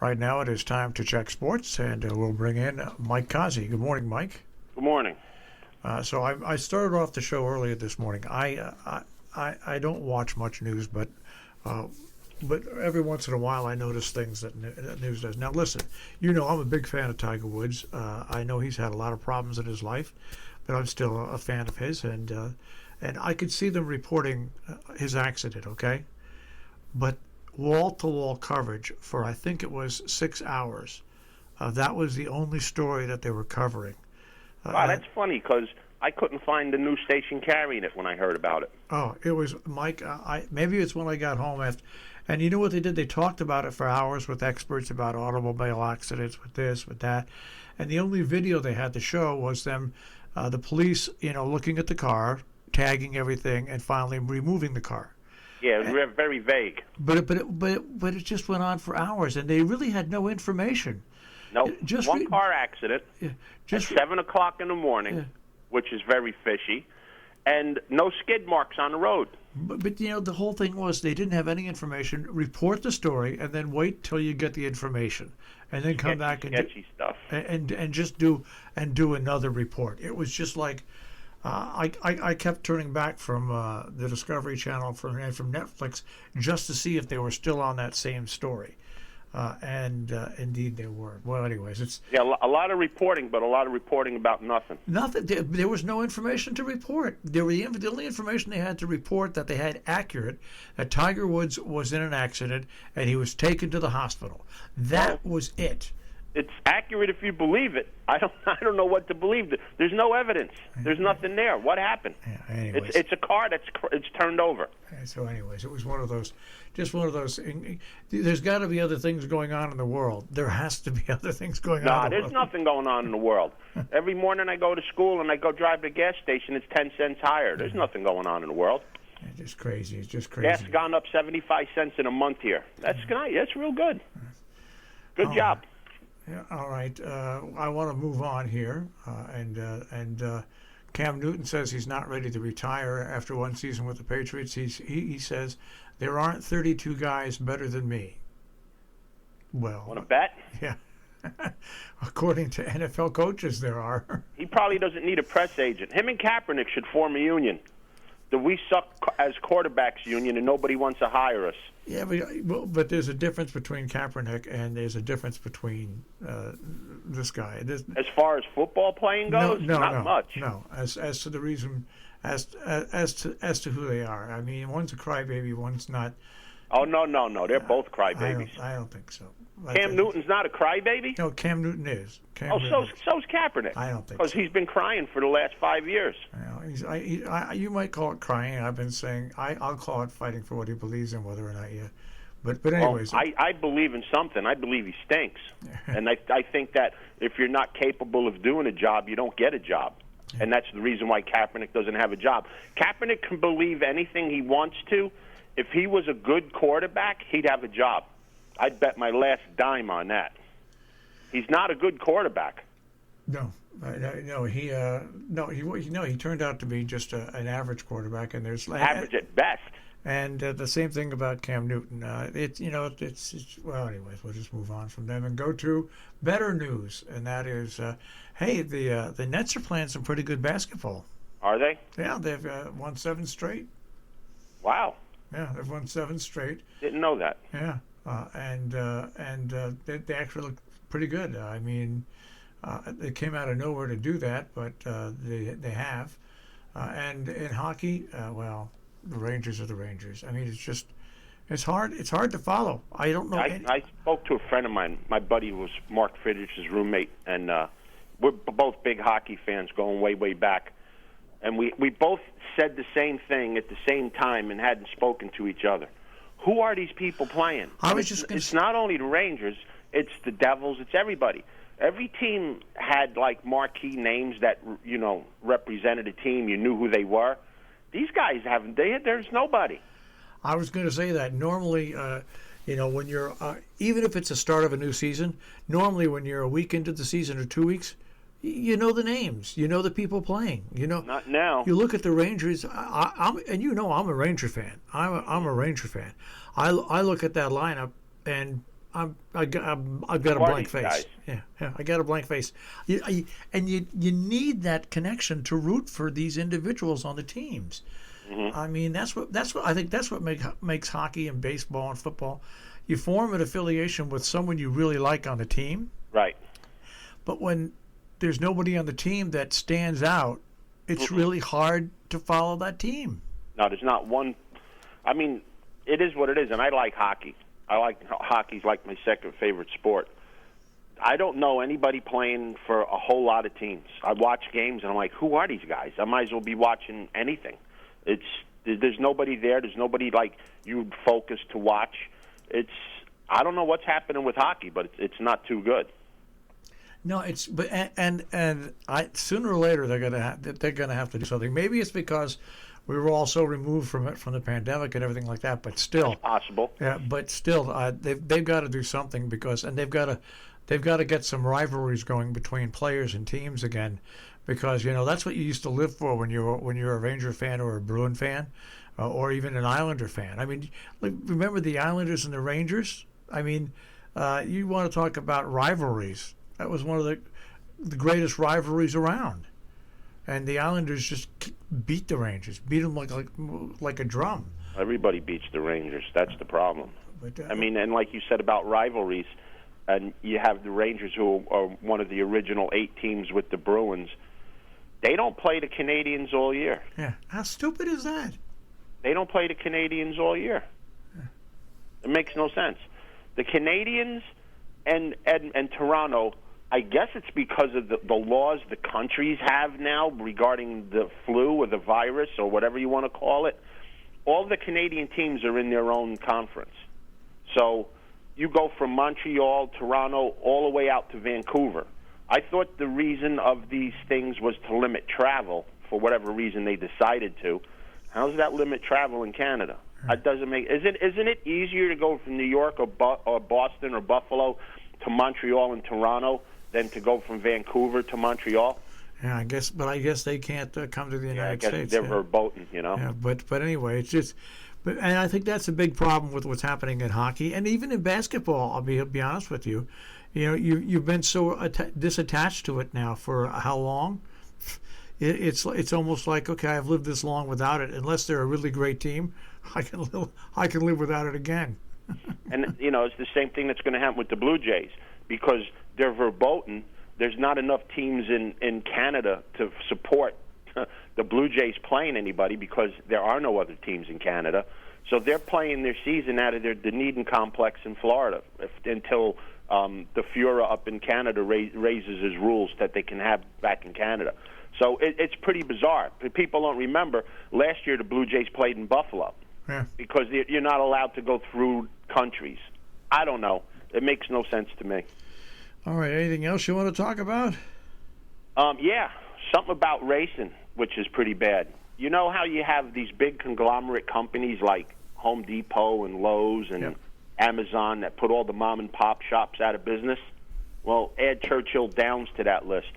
Right now it is time to check sports, and we'll bring in Mike Cozzi. Good morning, Mike. Good morning. So I started off the show earlier this morning. I don't watch much news, but every once in a while I notice things that news does. Now listen, I'm a big fan of Tiger Woods. I know he's had a lot of problems in his life, but I'm still a fan of his, and I could see them reporting his accident. Okay, but wall-to-wall coverage for I think it was 6 hours. That was the only story that they were covering. Wow, that's funny because I couldn't find the news station carrying it when I heard about it. Oh, it was Mike. Maybe it's when I got home after. And you know what they did? They talked about it for hours with experts about automobile accidents, with this, with that. And the only video they had to show was them, the police, looking at the car, tagging everything, and finally removing the car. Yeah, it was very vague. But it just went on for hours, and they really had no information. No, one car accident at 7 o'clock in the morning, which is very fishy, and no skid marks on the road. But the whole thing was they didn't have any information. Report the story, and then wait till you get the information, and then come back and sketchy stuff, and just do another report. It was just like. I kept turning back from the Discovery Channel and from Netflix just to see if they were still on that same story, and indeed they were. Well, anyways, it's a lot of reporting, but a lot of reporting about nothing. Nothing. There was no information to report. The only information they had to report that they had accurate that Tiger Woods was in an accident and he was taken to the hospital. That was it. It's accurate if you believe it. I don't know what to believe. There's no evidence. There's nothing there. What happened? Yeah, anyways. It's a car it's turned over. So anyways, it was one of those. There's got to be other things going on in the world. There has to be other things going on in the world. There's nothing going on in the world. Every morning I go to school and I go drive to the gas station, it's 10 cents higher. There's nothing going on in the world. It's just crazy. It's just crazy. Gas gone up 75 cents in a month here. That's real good. Good job. Yeah, all right. I want to move on here, and Cam Newton says he's not ready to retire after one season with the Patriots. He says there aren't 32 guys better than me. Well, want to bet? Yeah. According to NFL coaches, there are. He probably doesn't need a press agent. Him and Kaepernick should form a union. The We Suck as Quarterbacks union, and nobody wants to hire us. Yeah, but there's a difference between Kaepernick and there's a difference between this guy. As far as football playing goes, not much. No, as to the reason, as to who they are. I mean, one's a crybaby, one's not. Oh no, they're both crybabies. I don't think so. Cam Newton's not a crybaby? No, Cam Newton is. So's Kaepernick. I don't think so. Because he's been crying for the last 5 years. You might call it crying. I've been saying I'll call it fighting for what he believes in, whether or not you. But anyways. I believe in something. I believe he stinks. And I think that if you're not capable of doing a job, you don't get a job. And that's the reason why Kaepernick doesn't have a job. Kaepernick can believe anything he wants to. If he was a good quarterback, he'd have a job. I'd bet my last dime on that. He's not a good quarterback. He turned out to be just an average quarterback, and there's average at best. And the same thing about Cam Newton. Well, anyways, we'll just move on from them and go to better news, and that is, the Nets are playing some pretty good basketball. Are they? Yeah, they've won 7 straight. Wow. Yeah, they've won 7 straight. Didn't know that. Yeah, and they actually look pretty good. I mean, they came out of nowhere to do that, but they have. And in hockey, well, the Rangers are the Rangers. I mean, it's hard to follow. I don't know. I spoke to a friend of mine. My buddy was Mark Friedrich's roommate, and we're both big hockey fans going way, way back. And we both said the same thing at the same time and hadn't spoken to each other. Who are these people playing? It's not only the Rangers, it's the Devils, it's everybody. Every team had like marquee names that represented a team. You knew who they were. These guys haven't. There's nobody. I was going to say that normally, when you're even if it's the start of a new season, normally when you're a week into the season or 2 weeks, you know the names, you know the people playing. Not now. You look at the Rangers. I'm a Ranger fan. I'm a Ranger fan. I look at that lineup, and I've got a Who are blank these face. guys? Yeah, I got a blank face. You need that connection to root for these individuals on the teams. Mm-hmm. I mean, that's what I think that's what makes hockey and baseball and football. You form an affiliation with someone you really like on the team, Right. but when there's nobody on the team that stands out, it's really hard to follow that team. No, there's not one. I mean, it is what it is, and I like hockey. Hockey's like my second favorite sport. I don't know anybody playing for a whole lot of teams. I watch games, and I'm like, who are these guys? I might as well be watching anything. There's nobody there. There's nobody like you focus to watch. I don't know what's happening with hockey, but it's not too good. No, it's but and I sooner or later they're gonna have to do something. Maybe it's because we were all so removed from it, from the pandemic and everything like that. But still, It's possible. yeah. But still, they've got to do something and they've got to get some rivalries going between players and teams again, because that's what you used to live for when you were a Ranger fan or a Bruin fan, or even an Islander fan. I mean, remember the Islanders and the Rangers? I mean, you want to talk about rivalries? That was one of the greatest rivalries around. And the Islanders just beat the Rangers, beat them like a drum. Everybody beats the Rangers. That's the problem. But, I mean, and like you said about rivalries, and you have the Rangers, who are one of the original 8 teams with the Bruins. They don't play the Canadians all year. Yeah, how stupid is that? They don't play the Canadians all year. It makes no sense. The Canadians and Toronto, I guess it's because of the laws the countries have now regarding the flu or the virus or whatever you want to call it. All the Canadian teams are in their own conference. So you go from Montreal, Toronto, all the way out to Vancouver. I thought the reason of these things was to limit travel, for whatever reason they decided to. How does that limit travel in Canada? It doesn't make. Isn't it easier to go from New York or Boston or Buffalo to Montreal and Toronto than to go from Vancouver to Montreal? Yeah, I guess they can't come to the United States. I guess they're verboten, Yeah, but anyway, it's just. And I think that's a big problem with what's happening in hockey, and even in basketball. I'll be honest with you. You've been so disattached to it now for how long? It's almost like, okay, I've lived this long without it. Unless they're a really great team, I can live without it again. And it's the same thing that's going to happen with the Blue Jays, because they're verboten. There's not enough teams in Canada to support the Blue Jays playing anybody, because there are no other teams in Canada. So they're playing their season out of their Dunedin complex in Florida until the Fuhrer up in Canada raises his rules that they can have back in Canada. So it's pretty bizarre. People don't remember, last year the Blue Jays played in Buffalo, because you're not allowed to go through countries. I don't know. It makes no sense to me. All right, anything else you want to talk about? Yeah, something about racing, which is pretty bad. You know how you have these big conglomerate companies like Home Depot and Lowe's and Amazon that put all the mom-and-pop shops out of business? Well, add Churchill Downs to that list.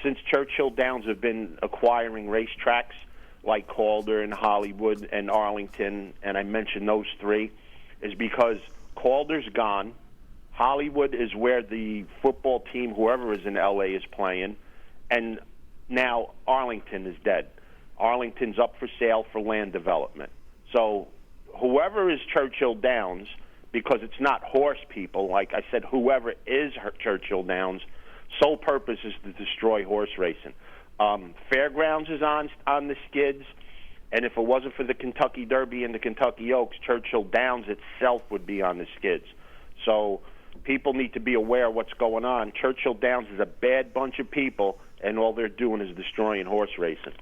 Since Churchill Downs have been acquiring racetracks like Calder and Hollywood and Arlington, and I mentioned those 3, is because Calder's gone. Hollywood is where the football team, whoever is in L.A., is playing, and now Arlington is dead. Arlington's up for sale for land development. So whoever is Churchill Downs, because it's not horse people, like I said, whoever is Churchill Downs, sole purpose is to destroy horse racing. Fairgrounds is on the skids, and if it wasn't for the Kentucky Derby and the Kentucky Oaks, Churchill Downs itself would be on the skids. So people need to be aware of what's going on. Churchill Downs is a bad bunch of people, and all they're doing is destroying horse racing.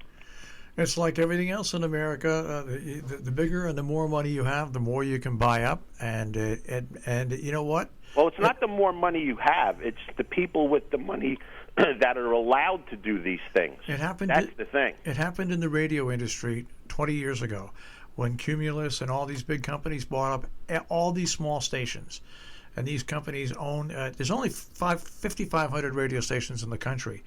It's like everything else in America. The bigger and the more money you have, the more you can buy up. And you know what? Well, it's not the more money you have. It's the people with the money that are allowed to do these things. That's the thing. It happened in the radio industry 20 years ago when Cumulus and all these big companies bought up all these small stations. And these companies own, there's only 5,500 radio stations in the country,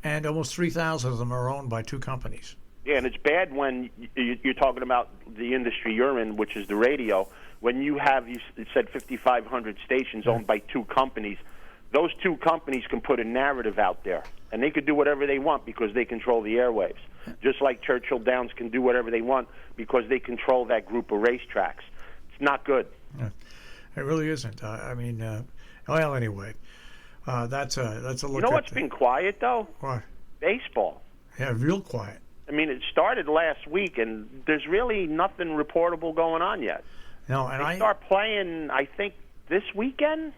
and almost 3,000 of them are owned by 2 companies. Yeah, and it's bad when you're talking about the industry you're in, which is the radio, when you have, you said 5,500 stations owned by two companies, those two companies can put a narrative out there, and they could do whatever they want because they control the airwaves. Just like Churchill Downs can do whatever they want because they control that group of racetracks. It's not good. Yeah, it really isn't. I mean, well, anyway, that's a look. You know what's been quiet though? What? Baseball. Yeah, real quiet. I mean, it started last week, and there's really nothing reportable going on yet. No, and they start playing, I think, this weekend.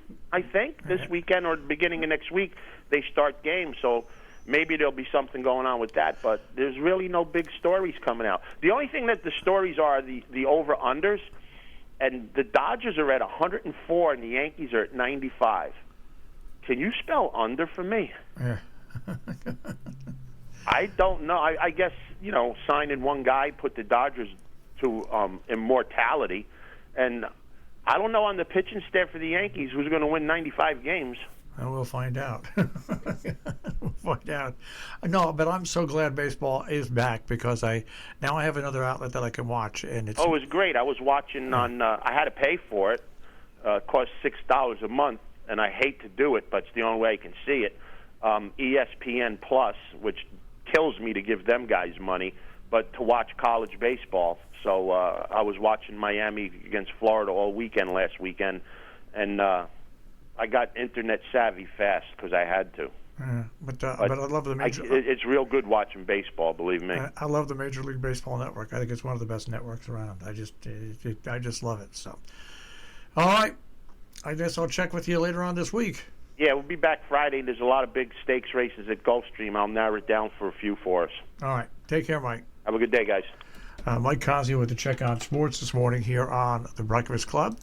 This weekend or the beginning of next week, they start games. So maybe there'll be something going on with that. But there's really no big stories coming out. The only thing that the stories are the over-unders, and the Dodgers are at 104 and the Yankees are at 95. Can you spell under for me? Yeah. I don't know. I guess, signing one guy put the Dodgers to immortality. And I don't know on the pitching staff for the Yankees who's going to win 95 games. And we'll find out. We'll find out. No, but I'm so glad baseball is back because now I have another outlet that I can watch, and it's. Oh, it was great. I was watching on. I had to pay for it. It cost $6 a month, and I hate to do it, but it's the only way I can see it. ESPN Plus, which kills me to give them guys money, but to watch college baseball. So I was watching Miami against Florida all weekend last weekend, and I got internet savvy fast because I had to. But I love the major. It's real good watching baseball, believe me. I love the Major League Baseball network. I think it's one of the best networks around. I just love it. So, all right, I guess I'll check with you later on this week. Yeah, we'll be back Friday. There's a lot of big stakes races at Gulfstream. I'll narrow it down for a few for us. All right, take care, Mike. Have a good day, guys. Mike Cozzi with the Check on Sports this morning here on the Breakfast Club.